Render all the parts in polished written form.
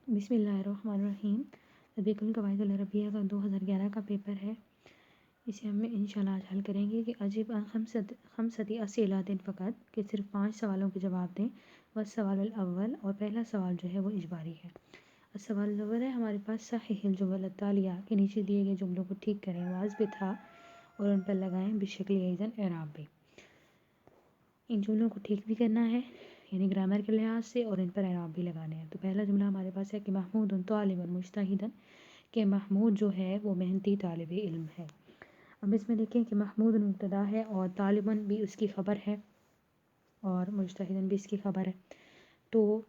بسم اللہ الرحمن الرحیم. تطبیق القواعد العربیہ کا 2011 کا پیپر ہے. اسے ہم انشاءاللہ آج حل کریں گے کہ عجیب خمستی اسئلہ فقط کہ صرف 5 سوالوں کے جواب دیں. والسوال الاول، اور پہلا سوال جو ہے وہ اجباری ہے. السوال الاول ہے ہمارے پاس صحیح الجمل التالیہ کے نیچے دیے گئے جملوں کو ٹھیک کریں. واضح بھی تھا اور ان پر لگائیں بشکل ایزن اعراب بھی. ان جملوں کو ٹھیک بھی کرنا ہے یعنی گرامر کے لحاظ سے، اور ان پر اعراب بھی لگانے ہیں. تو پہلا جملہ ہمارے پاس ہے کہ محمود طالب مجتہد، کہ محمود جو ہے وہ محنتی طالب علم ہے. اب اس میں دیکھیں کہ محمود مبتدا ہے اور طالباً بھی اس کی خبر ہے اور مجتہداً بھی اس کی خبر ہے. تو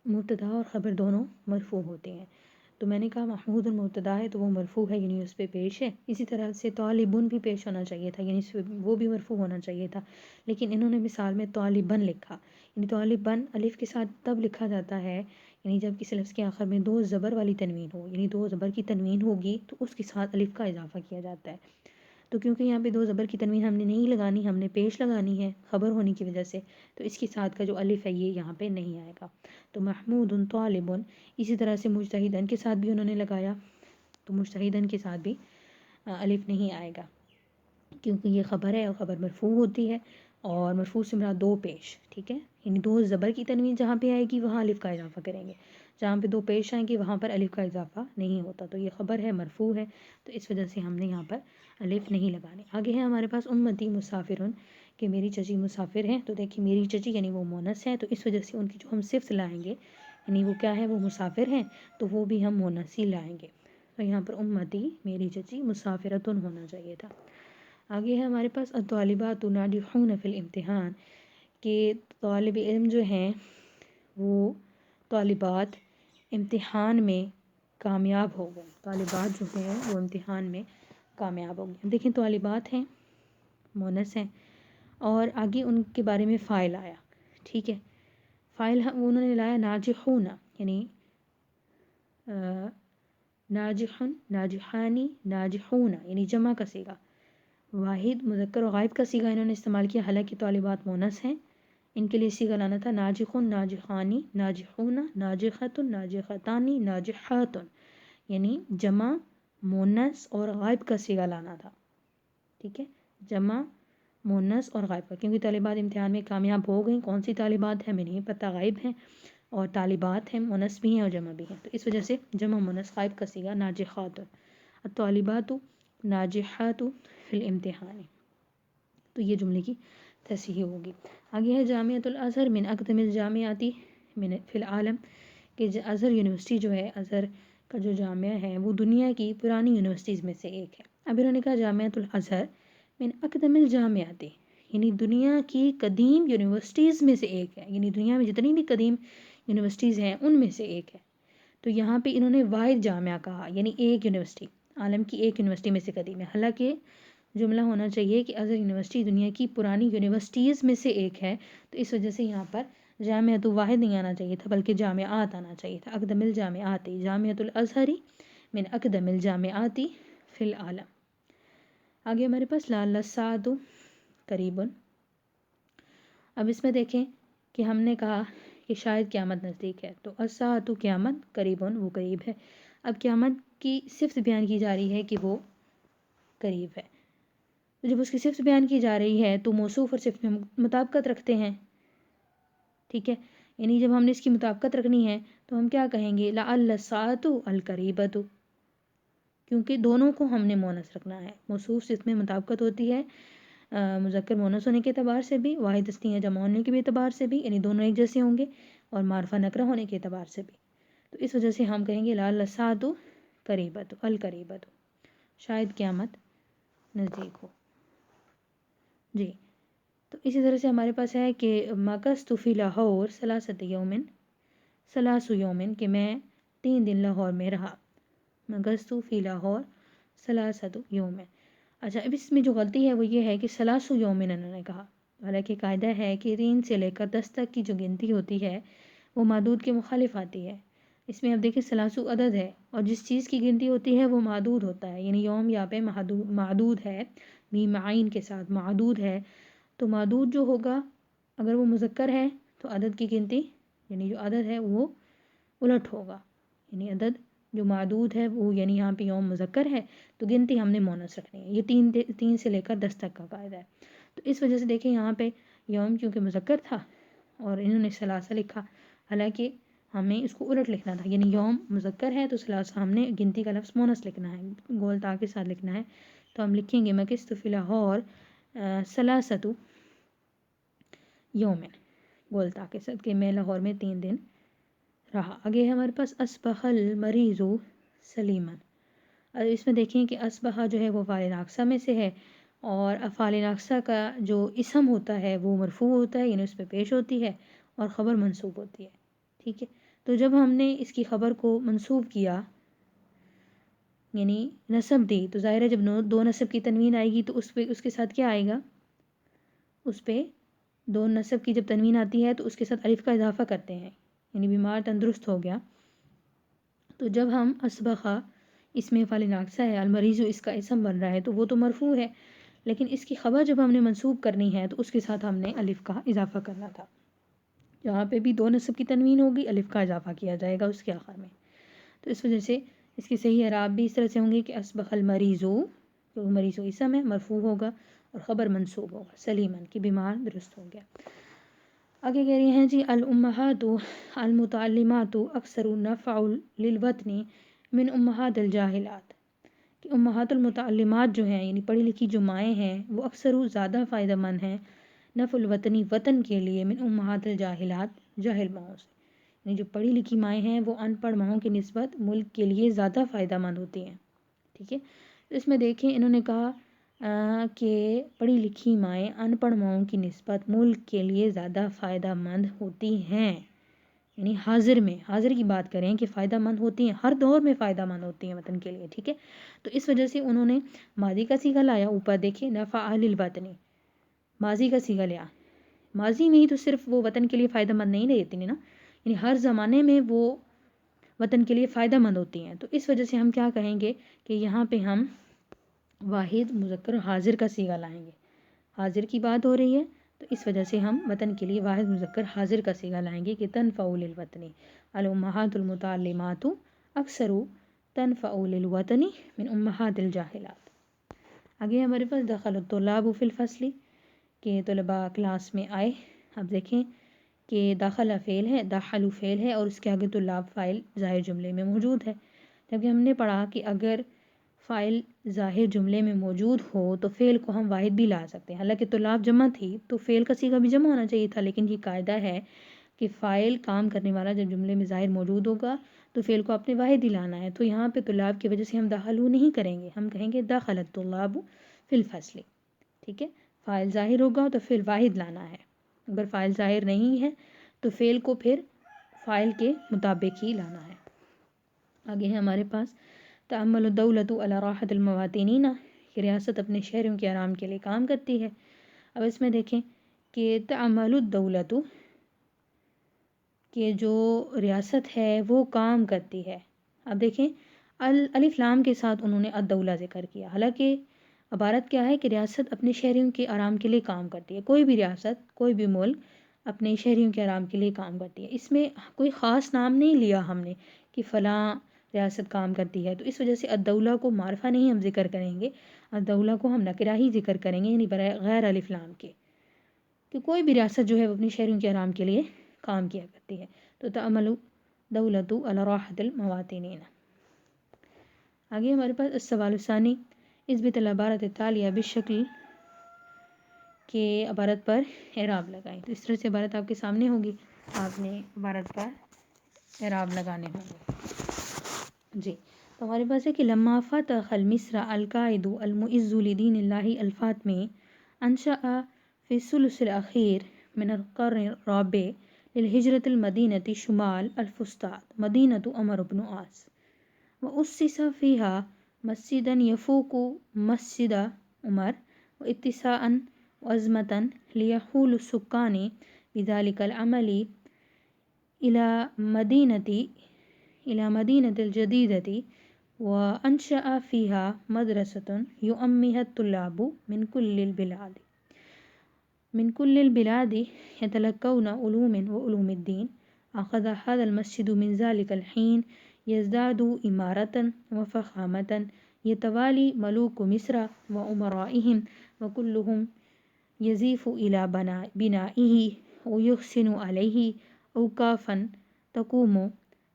مبتدا اور خبر دونوں مرفوع ہوتے ہیں. تو میں نے کہا محمود مبتدا ہے تو وہ مرفوع ہے یعنی اس پہ پیش ہے. اسی طرح سے طالبن بھی پیش ہونا چاہیے تھا یعنی وہ بھی مرفوع ہونا چاہیے تھا، لیکن انہوں نے مثال میں طالبن لکھا. یعنی طالبن الف کے ساتھ تب لکھا جاتا ہے یعنی جب کسی لفظ کے آخر میں 2 زبر والی تنوین ہو، یعنی 2 زبر کی تنوین ہوگی تو اس کے ساتھ الف کا اضافہ کیا جاتا ہے. تو کیونکہ یہاں پہ 2 زبر کی تنوین ہم نے نہیں لگانی، ہم نے پیش لگانی ہے خبر ہونے کی وجہ سے، تو اس کے ساتھ کا جو الف ہے یہ یہاں پہ نہیں آئے گا. تو محمود طالبن. اسی طرح سے مجتہدن کے ساتھ بھی انہوں نے لگایا تو مجتہدن کے ساتھ بھی الف نہیں آئے گا کیونکہ یہ خبر ہے اور خبر مرفوع ہوتی ہے، اور مرفوع سے مراد 2 پیش. ٹھیک ہے، یعنی 2 زبر کی تنوین جہاں پہ آئے گی وہاں الف کا اضافہ کریں گے، جہاں پہ 2 پیش آئیں گی وہاں پر الف کا اضافہ نہیں ہوتا. تو یہ خبر ہے، مرفوع ہے، تو اس وجہ سے ہم نے یہاں پر الف نہیں لگانے. آگے ہے ہمارے پاس امتی مسافرن، کہ میری چچی مسافر ہیں. تو دیکھیں میری چچی یعنی وہ مونث ہے، تو اس وجہ سے ان کی جو ہم صفت لائیں گے یعنی وہ کیا ہے، وہ مسافر ہیں، تو وہ بھی ہم مونث ہی لائیں گے. تو یہاں پر امتی میری چچی مسافرتن ہونا چاہیے تھا. آگے ہے ہمارے پاس الطالبات ناجحون فی الامتحان، کہ طالب علم جو ہیں وہ طالبات امتحان میں کامیاب ہو گئے. طالبات جو ہیں وہ امتحان میں کامیاب ہو گئے. دیکھیں طالبات ہیں، مونث ہیں، اور آگے ان کے بارے میں فاعل آیا. ٹھیک ہے، فاعل انہوں نے لایا ناجحون، یعنی ناجحن، ناجحانی، ناجحون، یعنی جمع کا صیغہ. واحد، مذکر و غائب کا صیغہ انہوں نے استعمال کیا، حالانکہ طالبات مونث ہیں. ان کے لیے صیغہ لانا تھا ناجحن، ناجحانی، ناجحون، ناجحت، ناجحتانی، ناجحات، یعنی جمع، مونث اور غائب کا صیغہ لانا تھا. ٹھیک ہے، جمع، مونث اور غائب کا، کیونکہ طالبات امتحان میں کامیاب ہو گئیں. کون سی طالبات ہیں ہمیں نہیں پتہ، غائب ہیں، اور طالبات ہیں، مونث بھی ہیں اور جمع بھی ہیں، تو اس وجہ سے جمع مونث غائب کا صیغہ ناجحات. الطالبات ناجحات فی الامتحان. تو یہ جملے کی تصحیح ہوگی. آگے ہے جامعۃ الازہر من اقدم الجامعات فی العالم، کہ ازہر یونیورسٹی جو ہے، ازہر کا جو جامعہ ہے وہ دنیا کی پرانی یونیورسٹیز میں سے ایک ہے. اب انہوں نے کہا جامعۃ الازہر من اقدم الجامعات، یعنی دنیا کی قدیم یونیورسٹیز میں سے ایک ہے، یعنی دنیا میں جتنی بھی قدیم یونیورسٹیز ہیں ان میں سے ایک ہے. تو یہاں پہ انہوں نے واحد جامعہ کہا، یعنی ایک یونیورسٹی، عالم کی ایک یونیورسٹی میں سے قدیم ہے. حالانکہ جملہ ہونا چاہیے کہ ازہر یونیورسٹی دنیا کی پرانی یونیورسٹیز میں سے ایک ہے، تو اس وجہ سے یہاں پر جامعۃ واحد نہیں آنا چاہیے تھا بلکہ جامعات آنا چاہیے تھا. اقدم الجامعات، جامعۃ الازہر من اقدم الجامعات فی العالم. آگے ہمارے پاس لعل الساعۃ قریب. اب اس میں دیکھیں کہ ہم نے کہا کہ شاید قیامت نزدیک ہے، تو الساعۃ قیامت، قریب وہ قریب ہے. اب قیامت کی صفت بیان کی جا رہی ہے کہ وہ قریب ہے. تو جب اس کی صفت بیان کی جا رہی ہے تو موصوف اور صفت میں مطابقت رکھتے ہیں. ٹھیک ہے، یعنی جب ہم نے اس کی مطابقت رکھنی ہے تو ہم کیا کہیں گے، لعل الساعۃ القریبۃ، کیونکہ دونوں کو ہم نے مونث رکھنا ہے. موصوف صفت میں مطابقت ہوتی ہے مذکر مونث ہونے کے اعتبار سے بھی، واحد تثنیہ جمع ہونے کے بھی اعتبار سے بھی، یعنی دونوں ایک جیسے ہوں گے، اور معرفہ نکرہ ہونے کے اعتبار سے بھی. تو اس وجہ سے ہم کہیں گے لعل الساعۃ قریبۃ، القریبۃ، شاید قیامت نزدیک ہو. جی، تو اسی طرح سے ہمارے پاس ہے کہ مکثت فی لاہور ثلاثۃ یوم، ثلاث یوم، کہ میں 3 دن لاہور میں رہا. مکثت فی لاہور ثلاثۃ یوم. اچھا، اب اس میں جو غلطی ہے وہ یہ ہے کہ ثلاث یوم انہوں نے کہا، حالانکہ قاعدہ ہے کہ 3 سے لے کر 10 تک کی جو گنتی ہوتی ہے وہ معدود کے مخالف آتی ہے. اس میں اب دیکھیں ثلاث عدد ہے، اور جس چیز کی گنتی ہوتی ہے وہ معدود ہوتا ہے، یعنی یوم یہاں پہ معدود ہے، میم عین کے ساتھ معدود ہے. تو معدود جو ہوگا اگر وہ مذکر ہے تو عدد کی گنتی، یعنی جو عدد ہے وہ الٹ ہوگا، یعنی عدد جو معدود ہے وہ، یعنی یہاں پہ یوم مذکر ہے تو گنتی ہم نے مونس رکھنی ہے. یہ 3 سے لے کر 10 تک کا قاعدہ ہے. تو اس وجہ سے دیکھیں یہاں پہ یوم کیونکہ مذکر تھا اور انہوں نے ثلاثہ لکھا، حالانکہ ہمیں اس کو الٹ لکھنا تھا، یعنی یوم مذکر ہے تو ثلاثہ ہم نے گنتی کا لفظ مونس لکھنا ہے، گول تا کے ساتھ لکھنا ہے. تو ہم لکھیں گے مکثت فی لاہور ثلاثۃ یوم، گول تا کے ساتھ کہ میں لاہور میں 3 دن رہا. آگے ہمارے پاس اصبح المریض سلیما. اس میں دیکھیں کہ اصبح جو ہے وہ فاعل ناقصہ میں سے ہے، اور افعال ناقصہ کا جو اسم ہوتا ہے وہ مرفوع ہوتا ہے، یعنی اس پہ پیش ہوتی ہے، اور خبر منصوب ہوتی ہے. ٹھیک ہے، تو جب ہم نے اس کی خبر کو منصوب کیا یعنی نصب دی، تو ظاہر ہے جب 2 نصب کی تنوین آئے گی تو اس کے ساتھ کیا آئے گا، اس پہ 2 نصب کی جب تنوین آتی ہے تو اس کے ساتھ الف کا اضافہ کرتے ہیں، یعنی بیمار تندرست ہو گیا. تو جب ہم اصبح اس میں فعل ناقصہ ہے، المریض اس کا اسم بن رہا ہے تو وہ تو مرفوع ہے، لیکن اس کی خبر جب ہم نے منصوب کرنی ہے تو اس کے ساتھ ہم نے الف کا اضافہ کرنا تھا. جہاں پہ بھی 2 نصب کی تنوین ہوگی الف کا اضافہ کیا جائے گا اس کے آخر میں. تو اس وجہ سے اس کی صحیح اعراب بھی اس طرح سے ہوں گے کہ اصبح المریض، جو مریض اسم ہے مرفوع ہوگا اور خبر منصوب ہوگا، سلیمن کی بیمار درست ہو گیا. آگے کہہ رہی ہیں جی الامہات المتعلمات اکثر نفع للوطن من امہات الجاہلات، کہ امہات المتعلمات جو ہیں یعنی پڑھی لکھی جو مائیں ہیں وہ اکثر زیادہ فائدہ مند ہیں نفع الوطنی وطن کے لیے من امہات الجاہلات جاہل ماؤں سے، یعنی جو پڑھی لکھی مائیں ہیں وہ ان پڑھ ماؤں کی نسبت ملک کے لیے زیادہ فائدہ مند ہوتی ہیں. ٹھیک ہے، تو اس میں دیکھیں انہوں نے کہا کہ پڑھی لکھی مائیں ان پڑھ ماؤں کی نسبت ملک کے لیے زیادہ فائدہ مند ہوتی ہیں، یعنی حاضر کی بات کریں کہ فائدہ مند ہوتی ہیں، ہر دور میں فائدہ مند ہوتی ہیں وطن کے لیے. ٹھیک ہے، تو اس وجہ سے انہوں نے ماضی کا صیغہ لایا، اوپر دیکھیں نفع للوطن، ماضی کا صیغہ لیا. ماضی میں ہی تو صرف وہ وطن کے لیے فائدہ مند نہیں رہتی نا، یعنی ہر زمانے میں وہ وطن کے لیے فائدہ مند ہوتی ہیں. تو اس وجہ سے ہم کیا کہیں گے کہ یہاں پہ ہم واحد مذکر حاضر کا صیغہ لائیں گے. حاضر کی بات ہو رہی ہے تو اس وجہ سے ہم وطن کے لیے واحد مذکر حاضر کا صیغہ لائیں گے کہ تنفع للوطن الامہات المتعلمات اکثر تنفع للوطن من امہات الجاہلات. آگے ہمارے پاس دخل الطلاب فی الفصل، کہ طلباء کلاس میں آئے. اب دیکھیں کہ داخلہ فعل ہے، داخلو فعل ہے، اور اس کے آگے طلاب فاعل ظاہر جملے میں موجود ہے. جبکہ ہم نے پڑھا کہ اگر فاعل ظاہر جملے میں موجود ہو تو فعل کو ہم واحد بھی لا سکتے ہیں، حالانکہ طلاب جمع تھی تو فعل کا صیغہ بھی جمع ہونا چاہیے تھا، لیکن یہ قاعدہ ہے کہ فاعل کام کرنے والا جب جملے میں ظاہر موجود ہوگا تو فعل کو اپنے واحد ہی لانا ہے. تو یہاں پہ طلاب کی وجہ سے ہم دخلو نہیں کریں گے، ہم کہیں گے دخل الطلاب فی الفصل. ٹھیک ہے، فاعل ظاہر ہوگا تو فعل واحد لانا ہے، اگر فاعل ظاہر نہیں ہے تو فعل کو پھر فاعل کے مطابق ہی لانا ہے. آگے ہے ہمارے پاس تعمل الدولۃ علی راحۃ المواطنین، کہ ریاست اپنے شہریوں کے آرام کے لیے کام کرتی ہے. اب اس میں دیکھیں کہ تعمل الدولۃ، کہ جو ریاست ہے وہ کام کرتی ہے. اب دیکھیں الف لام کے ساتھ انہوں نے الدولہ ذکر کیا، حالانکہ عبارت کیا ہے کہ ریاست اپنے شہریوں کے آرام کے لیے کام کرتی ہے. کوئی بھی ریاست، کوئی بھی ملک اپنے شہریوں کے آرام کے لیے کام کرتی ہے. اس میں کوئی خاص نام نہیں لیا ہم نے کہ فلاں ریاست کام کرتی ہے، تو اس وجہ سے الدولہ کو معرفہ نہیں ہم ذکر کریں گے، الدولہ کو ہم نکرہ ہی ذکر کریں گے، یعنی غیر الف لام کے، کہ کوئی بھی ریاست جو ہے وہ اپنے شہریوں کے آرام کے لیے کام کیا کرتی ہے. تو تعمل دولۃ علی راحۃ المواطنین. آگے ہمارے پاس السوال الثانی اثبت العبارۃ التالیہ بالشکل، کے عبارت پر اعراب لگائیں. تو اس طرح سے عبارت آپ کے سامنے ہوگی، آپ نے عبارت پر اعراب لگانے ہوں گے. جی، تو ہمارے پاس ہے کہ لما فتح مصر القائد المعز لدین اللہ الفاطمی انشأ فی الثلث الاخیر من القرن الرابع للہجرۃ المدینۃ شمال الفسطاط مدینۃ عمر بن عاص، وأسس فيها مسجدا يفوق مسجد عمر واتساعا وعظمة ليحول السكان بذلك العمل إلى مدينة الجديدة، وأنشأ فيها مدرسة يؤمها الطلاب من كل البلاد يتلقون علوم وعلوم الدين أخذ هذا المسجد من ذلك الحين يزداد إمارة وفخامة يتوالي ملوك مصر وأمرائهم وكلهم يزيف إلى بنائه ويحسن عليه أوقافا تقوم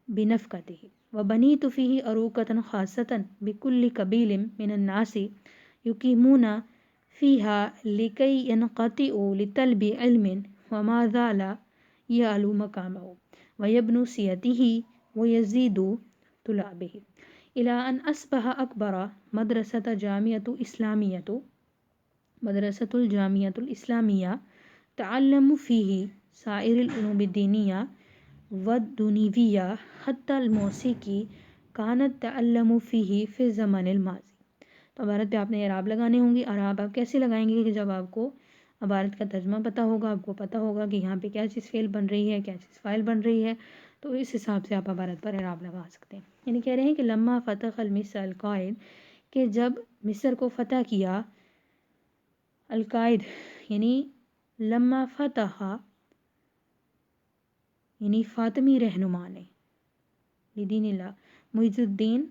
بنفقته. وبنيت فيه أروقة خاصة بكل قبيل من الناس يقيمون فيها لكي ينقطعوا لطلب علم وما زال يعلو مقامه ويبنو سيته ويزيد طلابه إلى أن أصبح أكبر مدرسة الجامعة الإسلامية تعلم فيه سائر العلوم الدينية والدنيوية حتى الموسیقی كانت تعلم فيه في الزمن الماضي. تو عبارت پہ آپ نے اعراب لگانے ہوں گے. اعراب آپ کیسے لگائیں گے کہ جب آپ کو عبارت کا ترجمہ پتہ ہوگا، آپ کو پتہ ہوگا کہ یہاں پہ کیا چیز فعل بن رہی ہے، کیا چیز فاعل بن رہی ہے، تو اس حساب سے آپ عبارت پر اعراب لگا سکتے ہیں. یعنی کہہ رہے ہیں کہ لما فتح مصر القائد، کہ جب مصر کو فتح کیا القائد، یعنی لما فتح یعنی فاطمی رہنما نے، لدین اللہ، معز الدین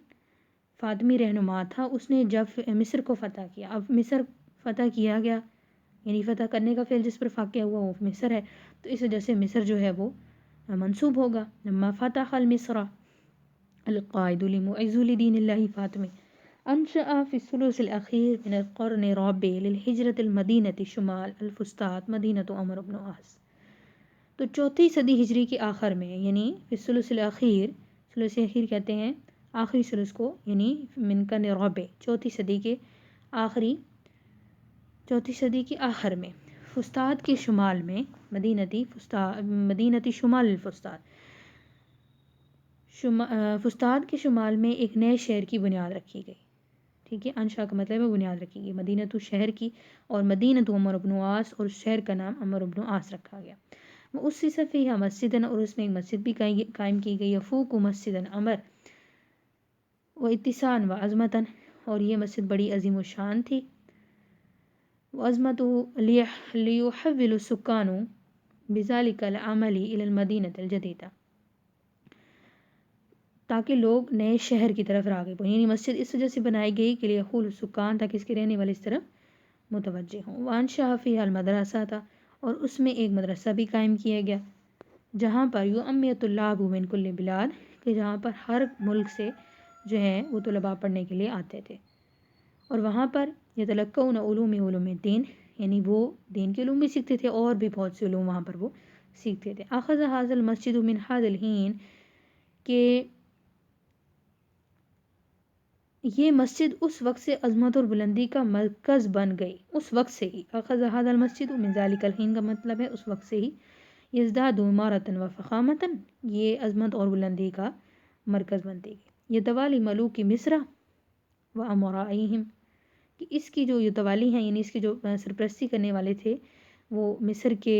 فاطمی رہنما تھا، اس نے جب مصر کو فتح کیا. اب مصر فتح کیا گیا، یعنی فتح کرنے کا فعل جس پر واقع ہوا وہ مصر ہے، تو اس وجہ سے مصر جو ہے وہ منصوب ہوگا. لما فتح المصر القائد لمعز لدین اللہ فاطمی انشأ في الثلث الأخير من القرن الرابع للہجرة المدینة شمال الفسطاط مدینة عمرو بن عاص. تو چوتھی صدی ہجری کے آخر میں، یعنی فی الثلث الأخیر، ثلث اخیر کہتے ہیں آخری ثلث کو، یعنی من قرن رابع، چوتھی صدی کے آخر میں فسطاط کے شمال میں، مدینتی شمال الفسطاط، فسطاط کے شمال میں ایک نئے شہر کی بنیاد رکھی گئی. ٹھیک ہے، انشا کا مطلب ہے بنیاد رکھی گئی، مدینہ شہر کی، اور مدینہ عمرو بن عاص، اور شہر کا نام عمرو بن عاص رکھا گیا. وہ اسی صفیہ مسجد، اور اس میں ایک مسجد بھی قائم کی گئی، فوق مسجد عمر و اتسان و عظمتاً، اور یہ مسجد بڑی عظیم و شان تھی. وعظمته ليحول السكان بذلك العمل إلى المدينة الجديدة، تاکہ لوگ نئے شہر کی طرف راغب ہوں. یعنی مسجد اس وجہ سے بنائی گئی کہ لیحول السکان، تاکہ اس کے رہنے والے اس طرف متوجہ ہوں. وانشأ فيها المدرسہ تھا، اور اس میں ایک مدرسہ بھی قائم کیا گیا، جہاں پر یؤمی طلاب من کل بلاد، کہ جہاں پر ہر ملک سے جو ہے وہ طلباء پڑھنے کے لیے آتے تھے. اور وہاں پر یتلقون علوم الدین، یعنی وہ دین کے علوم بھی سیکھتے تھے، اور بھی بہت سے علوم وہاں پر وہ سیکھتے تھے. اخذ هذا المسجد من هذا الحين، کہ یہ مسجد اس وقت سے عظمت اور بلندی کا مرکز بن گئی، اس وقت سے ہی. اخذ هذا المسجد من ذلك الحين کا مطلب ہے اس وقت سے ہی. یزداد عمارة وفخامة، یہ عظمت اور بلندی کا مرکز بنتی گئی. یتوالی ملوک مصر و امرائهم، کہ اس کی جو یتوالی ہیں، یعنی اس کی جو سرپرستی کرنے والے تھے، وہ مصر کے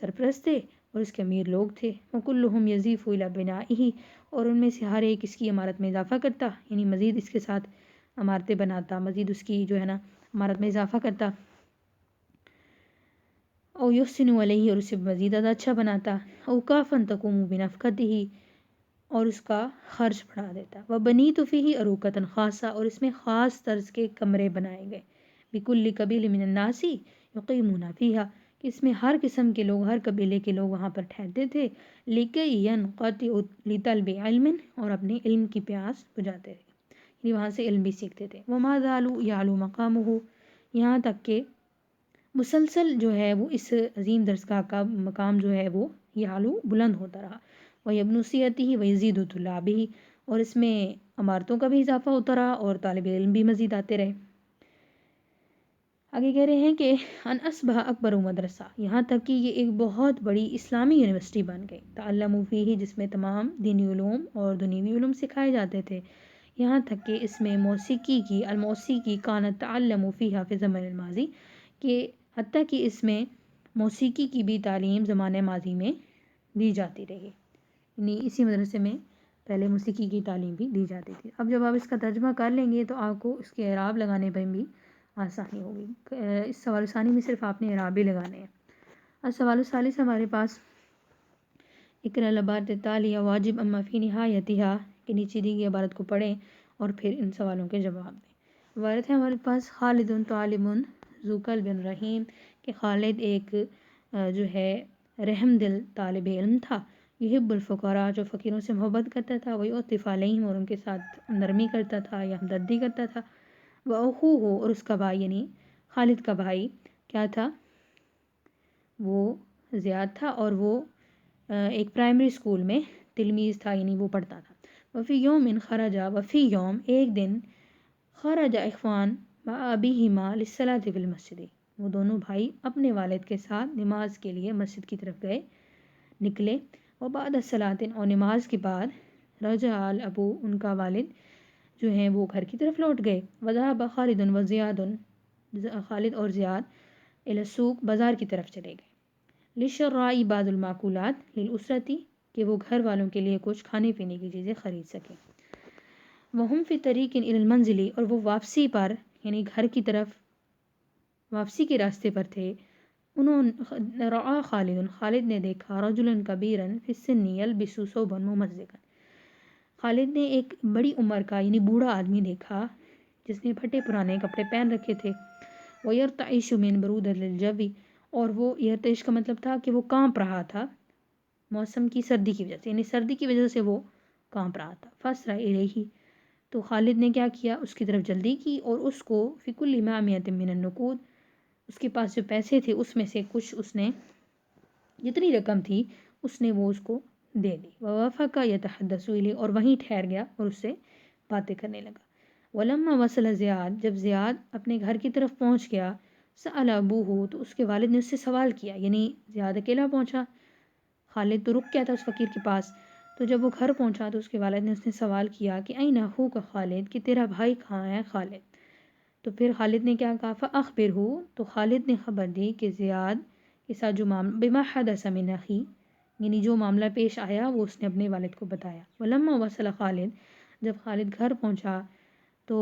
سرپرست تھے اور اس کے امیر لوگ تھے. وکلهم یزیف الی بنائه، اور ان میں سے ہر ایک اس کی عمارت میں اضافہ کرتا، یعنی مزید اس کے ساتھ عمارتیں بناتا، مزید اس کی جو ہے نا عمارت میں اضافہ کرتا. او یحسن علیہ، اور اسے مزید اچھا بناتا. اوقافا تقوم بنفقته، اور اس کا خرچ بڑھا دیتا. وبنیت فیہ اروقۃ خاصہ، اور اس میں خاص طرز کے کمرے بنائے گئے. بکل قبیل من الناس یقیمون فیہا، کہ اس میں ہر قسم کے لوگ، ہر قبیلے کے لوگ وہاں پر ٹھہرتے تھے. لکی ینقطع لطلب علم، اور اپنے علم کی پیاس بجھاتے تھے، یعنی وہاں سے علم بھی سیکھتے تھے. وما زالوا یعلو مقامہ، یہاں تک کہ مسلسل جو ہے وہ اس عظیم درسگاہ کا مقام جو ہے وہ یعلو بلند ہوتا رہا. ویبنو سیتہ ویزید طلابہ، اور اس میں عمارتوں کا بھی اضافہ ہوتا رہا اور طالب علم بھی مزید آتے رہے. آگے کہہ رہے ہیں کہ ان اصبح اکبر مدرسہ، یہاں تک کہ یہ ایک بہت بڑی اسلامی یونیورسٹی بن گئی. تعلموا فیہ، جس میں تمام دینی علوم اور دنیوی علوم سکھائے جاتے تھے. یہاں تک کہ اس میں الموسیقی کانت تعلموا فیہا فی زمن الماضی، کہ حتیٰ کہ اس میں موسیقی کی بھی تعلیم زمانۂ ماضی میں دی جاتی رہی. یعنی اسی مدرسے میں پہلے موسیقی کی تعلیم بھی دی جاتی تھی. اب جب آپ اس کا ترجمہ کر لیں گے تو آپ کو اس کے اعراب لگانے پہ بھی آسانی ہوگی. اس سوال ثانی میں صرف آپ نے اعراب بھی لگانے ہیں. اور سوال ثالث ہمارے پاس اقرأ العبارت التالیہ واجب اما فی نہایتہا کے نیچے دی گئی عبارت کو پڑھیں اور پھر ان سوالوں کے جواب دیں۔ عبارت ہے ہمارے پاس خالد طالب ذو قلب رحیم، کہ خالد ایک جو ہے رحم دل طالب علم تھا، یحب الفقراء جو فقیروں سے محبت کرتا تھا، ویعطف علیہم اور ان کے ساتھ نرمی کرتا تھا یا ہمدردی کرتا تھا، واخوہ اور اس کا بھائی یعنی خالد کا بھائی کیا تھا، وہ زیاد تھا اور وہ ایک پرائمری اسکول میں تلمیذ تھا یعنی وہ پڑھتا تھا۔ وفی یوم خرجا وفی یوم ایک دن خرج اخوان مع ابیہما للصلاۃ فی المسجد، وہ دونوں بھائی اپنے والد کے ساتھ نماز کے لیے مسجد کی طرف نکلے۔ وبعد الصلاۃ اور نماز کے بعد رجع الابو ان کا والد جو ہیں وہ گھر کی طرف لوٹ گئے۔ وذهب خالد وزیاد خالد اور زیاد الی السوق بازار کی طرف چلے گئے۔ للشراء بعض المأکولات للاسرۃ کہ وہ گھر والوں کے لیے کچھ کھانے پینے کی چیزیں خرید سکیں۔ وہم فی طریق الی المنزل اور وہ واپسی پر یعنی گھر کی طرف واپسی کے راستے پر تھے، رعا خالد نے دیکھا رجلا کبیرا فی السن یلبس ثوبا ممزقا، خالد نے ایک بڑی عمر کا یعنی بوڑھا آدمی دیکھا جس نے پھٹے پرانے کپڑے پہن رکھے تھے۔ ویرتعش من برودۃ الجو اور وہ یرتعش کا مطلب تھا کہ وہ کانپ رہا تھا موسم کی سردی کی وجہ سے، یعنی سردی کی وجہ سے وہ کانپ رہا تھا۔ فاسرع الیہ تو خالد نے کیا کیا، اس کی طرف جلدی کی اور اس کو فی کل مامئۃ من النقود اس کے پاس جو پیسے تھے اس میں سے کچھ اس نے جتنی رقم تھی اس نے وہ اس کو دے دی۔ ووافق یتحدث الیہ اور وہیں ٹھہر گیا اور اس سے باتیں کرنے لگا۔ ولما وصل زیاد جب زیاد اپنے گھر کی طرف پہنچ گیا، سأل ابوہ تو اس کے والد نے اس سے سوال کیا، یعنی زیاد اکیلا پہنچا، خالد تو رک گیا تھا اس فقیر کے پاس، تو جب وہ گھر پہنچا تو اس کے والد نے اس نے سوال کیا کہ این اخوک خالد کہ تیرا بھائی کہاں ہے خالد، تو پھر خالد نے کیا کہا فاخبرہ تو خالد نے خبر دی کہ زیاد کے ساتھ جو معاملہ بما حدث من اخی یعنی جو معاملہ پیش آیا وہ اس نے اپنے والد کو بتایا۔ ولما وصل خالد جب خالد گھر پہنچا تو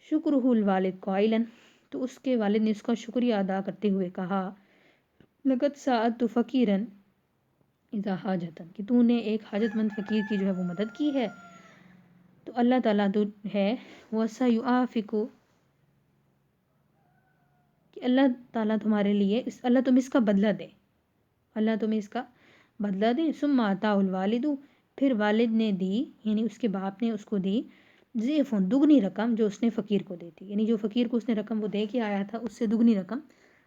شکرہ الوالد قائلا تو اس کے والد نے اس کا شکریہ ادا کرتے ہوئے کہا لقد ساعدت فقیرا اذا حاجتا کہ تو نے ایک حاجت مند فقیر کی جو ہے وہ مدد کی ہے، تو اللہ تعالیٰ تو ہے وَسَيُعَافِكُ کہ اللہ تعالیٰ تمہارے لیے اللہ تمہیں اس کا بدلہ دے، اللہ تمہیں اس کا بدلہ دے۔ ثم آتاہ الوالد پھر والد نے دی یعنی اس کے باپ نے اس کو دی ضعفاً دگنی رقم جو اس نے فقیر کو دی تھی، یعنی جو فقیر کو اس نے رقم وہ دے کے آیا تھا اس سے دگنی رقم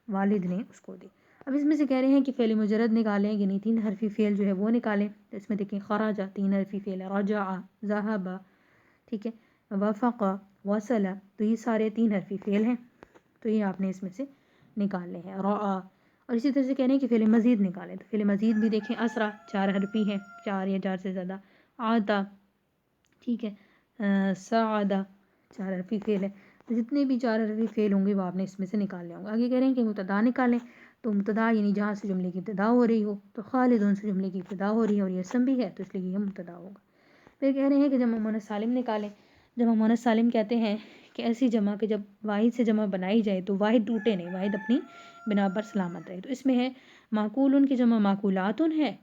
والد نے اس کو دی۔ اب اس میں سے کہہ رہے ہیں کہ فعل مجرد نکالیں یعنی 3 حرفی فعل جو ہے وہ نکالیں، تو اس میں دیکھیں خرج 3 حرفی فعل، رجع ذهب ٹھیک ہے، وافق وصل تو یہ سارے 3 حرفی فعل ہیں، تو یہ آپ نے اس میں سے نکالنے ہیں۔ رعا اور اسی طرح سے کہہ رہے ہیں کہ فعل مزید نکالیں، تو فعل مزید بھی دیکھیں اسرا 4 حرفی ہیں، 4 یا 4 سے زیادہ، آتا ٹھیک ہے، سعادہ 4 حرفی فعل ہے، تو جتنے بھی 4 حرفی فعل ہوں گے وہ آپ نے اس میں سے نکالنے ہوں گے۔ آگے کہہ رہے ہیں کہ مبتدا نکالیں، تو مبتدا یعنی جہاں سے جملے کی ابتدا ہو رہی ہو، تو خالدون سے جملے کی ابتدا ہو رہی ہے اور یہ اسم بھی ہے تو اس لیے یہ مبتدا ہوگا۔ پھر کہہ رہے ہیں کہ جمع مؤنث سالم نکالیں، جمع مؤنث سالم کہتے ہیں کہ ایسی جمع کہ جب واحد سے جمع بنائی جائے تو واحد ٹوٹے نہیں، واحد اپنی بنا پر سلامت رہے، تو اس میں ہے معقولن کی جمع معقولاتن ہے،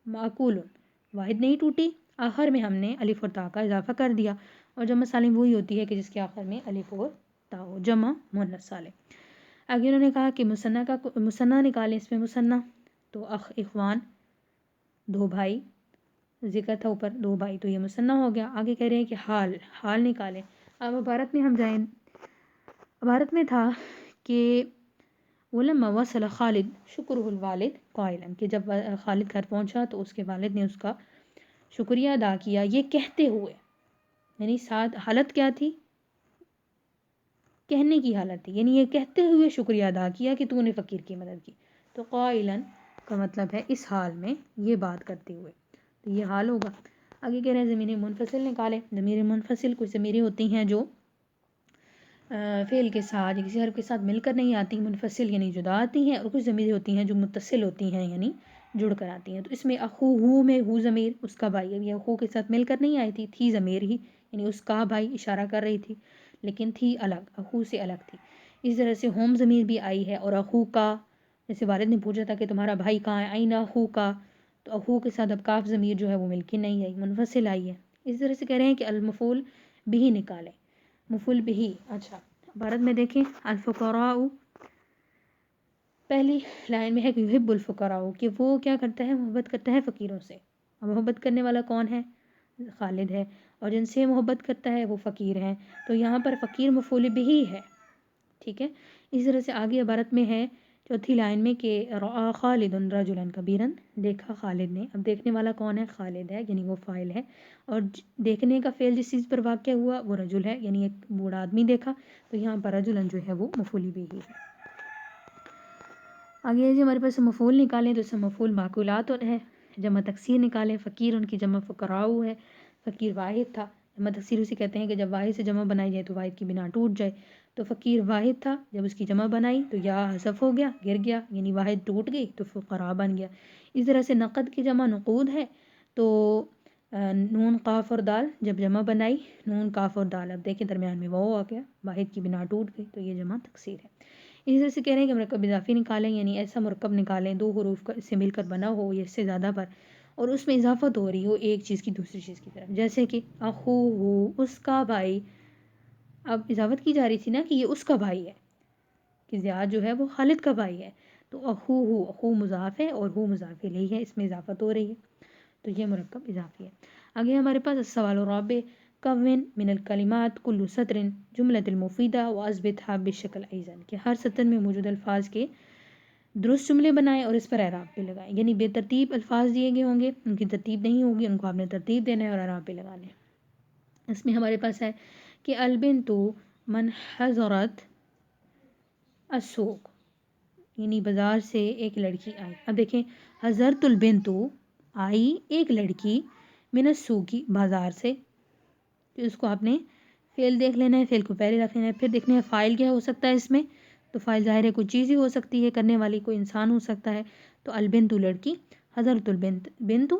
معقولن واحد نہیں ٹوٹی، آخر میں ہم نے الف اور تا کا اضافہ کر دیا، اور جمع سالم وہی ہوتی ہے کہ جس کے آخر میں الف اور تا ہو، جمع مؤنث سالم۔ آگے انہوں نے کہا کہ مثنیٰ نکالیں، اس میں مثنیٰ تو اخوان 2 بھائی، ذکر تھا اوپر 2 بھائی تو یہ مثنیٰ ہو گیا۔ آگے کہہ رہے ہیں کہ حال نکالیں، اب عبارت میں ہم جائیں، عبارت میں تھا کہ ولما وصل خالد شکرہ الوالد قائلا کہ جب خالد گھر پہنچا تو اس کے والد نے اس کا شکریہ ادا کیا، یہ کہتے ہوئے یعنی ساتھ حالت کیا تھی، کہنے کی حالت تھی، یعنی یہ کہتے ہوئے شکریہ ادا کیا کہ تو نے فقیر کی مدد کی، تو قائلا کا مطلب ہے اس حال میں یہ بات کرتے ہوئے، تو یہ حال ہوگا۔ آگے کہہ رہے ہیں ضمیر منفصل نکالیں، ضمیر منفصل کچھ ضمیریں ہوتی ہیں جو فعل کے ساتھ کسی حرف کے ساتھ مل کر نہیں آتی، منفصل یعنی جدا آتی ہیں، اور کچھ ضمیریں ہوتی ہیں جو متصل ہوتی ہیں یعنی جڑ کر آتی ہیں، تو اس میں اخوہ میں ہو ضمیر اس کا بھائی، اب یہ اخو کے ساتھ مل کر نہیں آئی تھی ضمیر ہی یعنی اس کا بھائی اشارہ کر رہی تھی لیکن تھی الگ، اخو سے الگ تھی۔ اس طرح سے ہوم ضمیر بھی آئی ہے، اور اخو کا جیسے والد نے پوچھا تھا کہ تمہارا بھائی کہاں ہے، این اخو کا، تو اخو کے ساتھ اب کاف ضمیر جو ہے وہ مل کے نہیں آئی، منفصل آئی ہے. اس طرح سے کہہ رہے ہیں کہ المفعول بھی نکالیں. مفعول بھی. اچھا عبارت میں دیکھیں الفقراء پہلی لائن میں ہے کہ یحب الفقراء کہ وہ کیا کرتا ہے، محبت کرتا ہے فقیروں سے. اور محبت کرنے والا کون ہے؟ خالد ہے. اور جن سے محبت کرتا ہے وہ فقیر ہیں. تو یہاں پر فقیر مفعول بھی ہے. ٹھیک ہے. اس طرح سے آگے عبارت میں ہے چوتھی لائن میں کہ رأى خالد رجلا کبیرا دیکھا خالد نے. اب دیکھنے والا کون ہے؟ خالد ہے، یعنی وہ فاعل ہے. اور دیکھنے کا فعل جس چیز پر واقع ہوا وہ رجل ہے، یعنی ایک بوڑھا آدمی دیکھا. تو یہاں پر رجلا جو ہے وہ مفعول بھی ہے. آگے جو ہمارے پاس مفعول نکالیں تو اس سے مفعول معقولات ہے. جمع تکسیر نکالیں. فقیر ان کی جمع فقراء ہے. فقیر واحد تھا. جمع تکسیر اسے کہتے ہیں کہ جب واحد سے جمع بنائی جائے تو واحد کی بنا ٹوٹ جائے. تو فقیر واحد تھا، جب اس کی جمع بنائی تو یا حذف ہو گیا، گر گیا، یعنی واحد ٹوٹ گئی تو فقراء بن گیا. اس طرح سے نقد کی جمع نقود ہے. تو نون قاف اور دال جب جمع بنائی، نون قاف اور دال، اب دیکھیں درمیان میں وہ آ گیا، واحد کی بنا ٹوٹ گئی، تو یہ جمع تکسیر ہے. اس طرح سے کہہ رہے ہیں کہ مرکب اضافی نکالیں، یعنی ایسا مرکب نکالیں دو حروف کا سے مل کر بنا ہو یا اس سے زیادہ پر، اور اس میں اضافت ہو رہی ہو ایک چیز کی دوسری چیز کی طرف. جیسے کہ اخو ہو، اس کا بھائی. اب اضافت کی جا رہی تھی نا کہ یہ اس کا بھائی ہے، کہ زیاد جو ہے وہ خالد کا بھائی ہے. تو اخو ہو، اخو مضاف ہے اور ہو مضاف الیہ ہے، اس میں اضافت ہو رہی ہے، تو یہ مرکب اضافی ہے. آگے ہمارے پاس السوال الرابع کون من الکلمات کل سطر جملۃ المفیدہ واثبتها بالشکل ایضا کہ ہر سطر میں موجود الفاظ کے درست جملے بنائیں اور اس پر اعراب پہ لگائیں. یعنی بے ترتیب الفاظ دیے گئے ہوں گے، ان کی ترتیب نہیں ہوگی، ان کو آپ نے ترتیب دینا ہے اور اعراب پہ لگانا ہے. اس میں ہمارے پاس ہے کہ البنت من حضرت السوق، یعنی بازار سے ایک لڑکی آئی. اب دیکھیں حضرت البنت آئی ایک لڑکی من السوق بازار سے، تو اس کو آپ نے فعل دیکھ لینا ہے، فعل کو پہلے رکھ لینا ہے. پھر دیکھنا ہے فاعل کیا ہو سکتا ہے اس میں. تو فاعل ظاہر ہے کوئی چیز ہی ہو سکتی ہے، کرنے والی کوئی انسان ہو سکتا ہے. تو البنت لڑکی، حضرت البنت بنت